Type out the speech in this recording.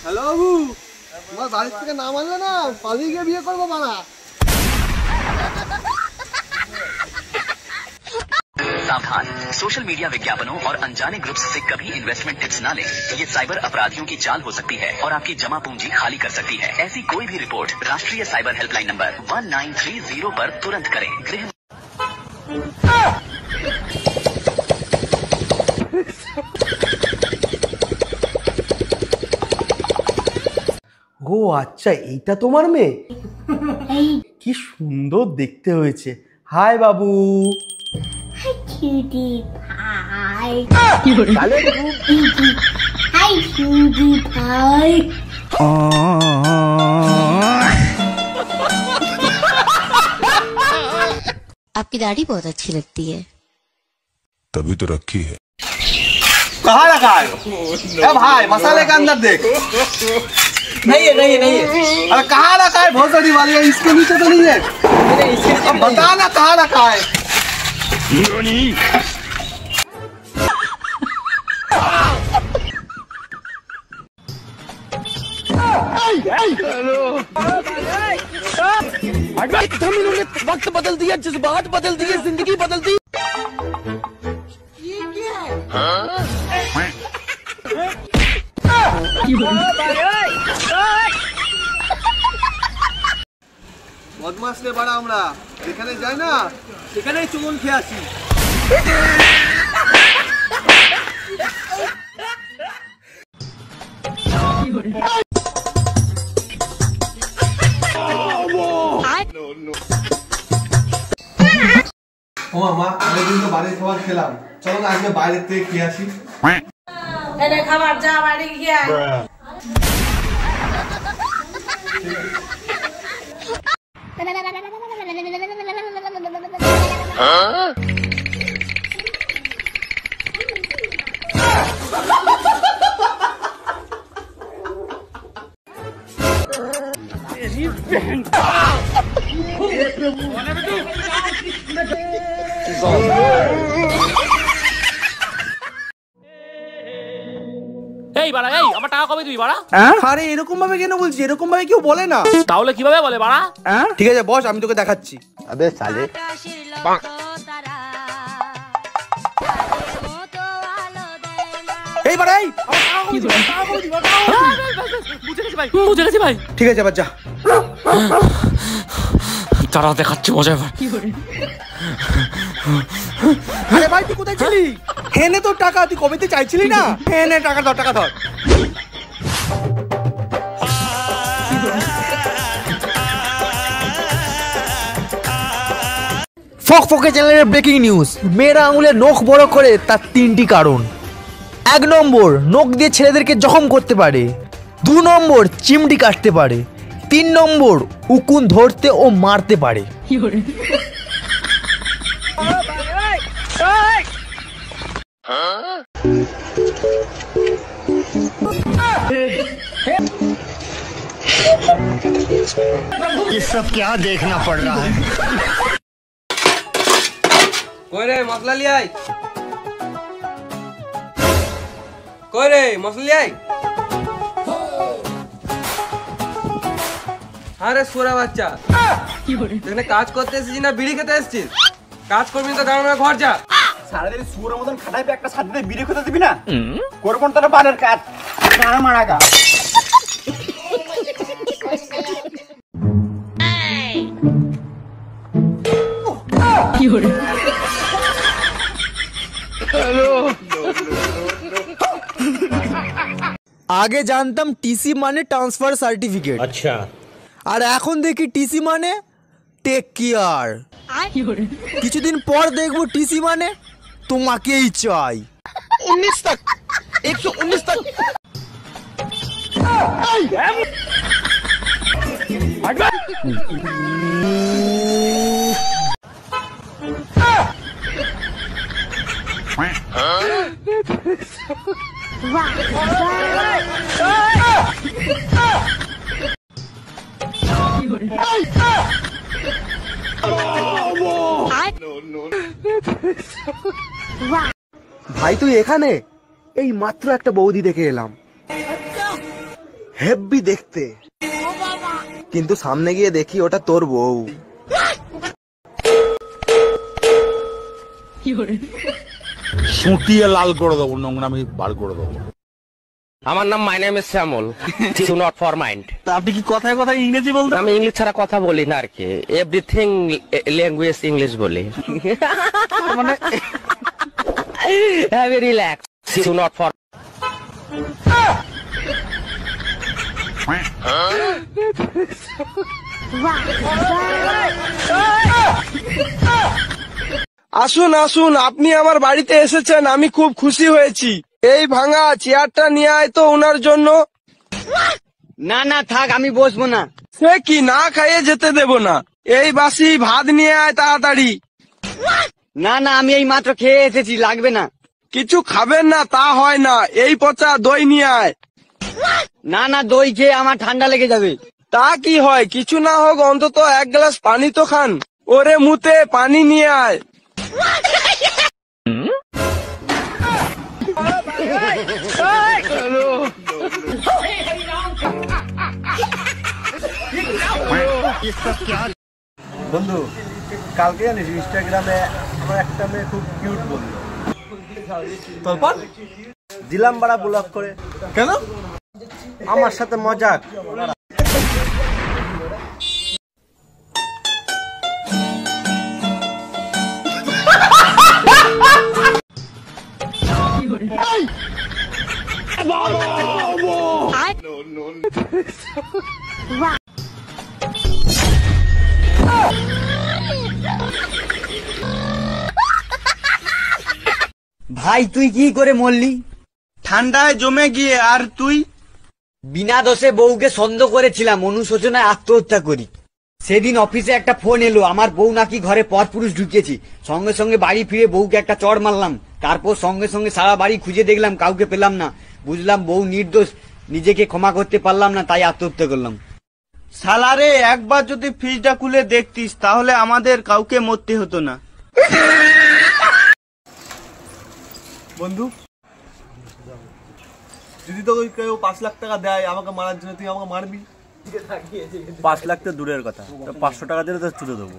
Hello বাবু, তোমার বাড়ির থেকে নাম আনলে না পালিয়ে গিয়ে বিয়ে করবো বানা। सावधान, सोशल मीडिया विज्ञापनों और अनजाने ग्रुप्स से कभी इन्वेस्टमेंट टिप्स न लें। ये साइबर अपराधियों की चाल हो सकती है और आपकी जमा पूंजी खाली कर सकती है। ऐसी कोई भी रिपोर्ट राष्ट्रीय साइबर हेल्पलाइन नंबर 1930 पर तुरंत करें। गृह ও আচ্ছা, এইটা তোমার মেয়ে? কি সুন্দর দেখতে হয়েছে। হাই বাবু। आपकी दाढ़ी बहुत अच्छी लगती है। तभी तो रखी है। कहाँ रखा है? भाई मसाले के अंदर देख। नहीं है। अरे कहाँ रखा है? बहुत सारी वाली है, इसके नीचे तो नहीं है। अब बता ना कहाँ रखा है। एकदम इन्होंने वक्त बदल दिया, जज्बात बदल दिए, जिंदगी बदल दी। ये क्या है? বদমাস রে বাড়া, আমরা যেখানে যাই না সেখানেই চুমন খেয়ে আসি। ও মা, অনেকদিন তো বাড়ির খাবার খেলাম, চলো না আজকে বাইরের থেকে খেয়ে আসি। খাবার যা বাড়ি গিয়ে এই বাড়া, এই আমার টাকা কবে দিবি বাড়া? আরে এরকম ভাবে কেন বলছি? এরকম ভাবে কেউ বলে না। তাহলে কিভাবে বলে বাড়া? ঠিক আছে বস, আমি তোকে দেখাচ্ছি। আবে সালে এই বাড়া, এই বুঝে গেছি ভাই। ঠিক আছে এবার যা। তারা দেখাচ্ছে মজা। আরে ভাই তুই কোথায় ছিলি? হেনে তোর টাকা, তুই কবেতে চাইছিলি না? হেনে টাকা ধর, টাকা ধর। ফকফকে চ্যানেলের ব্রেকিং নিউজ। মেয়েরা আঙুলের নখ বড় করে তার 3টি কারণ। 1 নম্বর, নখ দিয়ে ছেলেদেরকে জখম করতে পারে। 2 নম্বর, চিমটি কাটতে পারে। 3 নম্বর, উকুন ধরতে ও মারতে পারে। ये सब क्या देखना पड़ रहा है? কই রে মশলা লিয়াই, কই রে মশলা লিয়াই। আরে সোরা বাচ্চা, এখানে কাজ করতে এসেছিস না বিড়ি খেতে এসেছিস? কাজ করবি তো গাড়ি ঘর যা। সারাদিন সুরের মতন খাটাই একটা সাথে বিড়ি খেতে দিবি না? করবো তোর বানের কাজ, গানা মারা গা। আগে জানতাম টিসি মানে ট্রান্সফার সার্টিফিকেট, আচ্ছা, আর এখন দেখি টিসি মানে টেক কেয়ার। কিছুদিন পর দেখবো টিসি মানে তোমাকেই চাই। 19 तक 119 तक। ভাই তুই এখানে? এই মাত্র একটা বৌদি দেখে এলাম। হেব্বি দেখতে, কিন্তু সামনে গিয়ে দেখি ওটা তোর বউ। সুটিয়ে লাল করে দেবো, নোংরামি বার করে দেবো। আমার নাম my name is Shyamal, to not for mind. আপনি কি কথায় কথায় ইংরেজি বলতে? আমি ইংলিশ ছাড়া কথা বলি না আর কি, এভরিথিং ল্যাঙ্গুয়েজ ইংলিশ বলি। মানে have a relax, to not for. আসুন আসুন, আপনি আমার বাড়িতে এসেছেন, আমি খুব খুশি হয়েছি। এই ভাঙা চেয়ারটা নিয়ে আয় তো ওনার জন্য। না না থাক, আমি বসবো না। সে কি, না খাইয়ে যেতে দেব না। এই বাসি ভাত নিয়ে আয় তাড়াতাড়ি। না না, আমি এই মাত্র খেয়ে এসেছি, লাগবে না। কিছু খাবেন না তা হয় না, এই পচা দই নিয়ে আয়। না না, দই খেয়ে আমার ঠান্ডা লেগে যাবে। তা কি হয়, কিছু না হোক অন্তত এক গ্লাস পানি তো খান। ওরে মুতে পানি নিয়ে আয়। বন্ধু, কালকে জানিস ইনস্টাগ্রামে আমার একটা মেয়ে খুব কিউট বললো। তারপর দিলাম বাড়া ব্লক করে। কেন? আমার সাথে মজাক। ভাই তুই কি করে মরলি? ঠান্ডায় জমে গিয়ে। আর তুই? বিনা দোষে বউকে সন্দেহ করেছিলাম, অনুশোচনায় আত্মহত্যা করি। সেদিন অফিসে একটা ফোন এলো, আমার বউ নাকি ঘরে পরপুরুষ ঢুকিয়েছি। সঙ্গে সঙ্গে বাড়ি ফিরে বউকে একটা চড় মারলাম। তারপর সঙ্গে সঙ্গে সারা বাড়ি খুঁজে দেখলাম, কাউকে পেলাম না। বুঝলাম বউ নির্দোষ, নিজেকে ক্ষমা করতে পারলাম না, তাই আত্মহত্যা করলাম। সালারে, একবার যদি ফ্রিজটা খুলে দেখতিস তাহলে আমাদের কাউকে মরতে হতো না। বন্ধু, যদি তোকে কেউ 5 লাখ টাকা দেয় আমাকে মারার জন্য, তুই আমাকে মারবি? 5 লাখ তো দূরের কথা, 500 টাকা দিলে তো চুদে দেবো।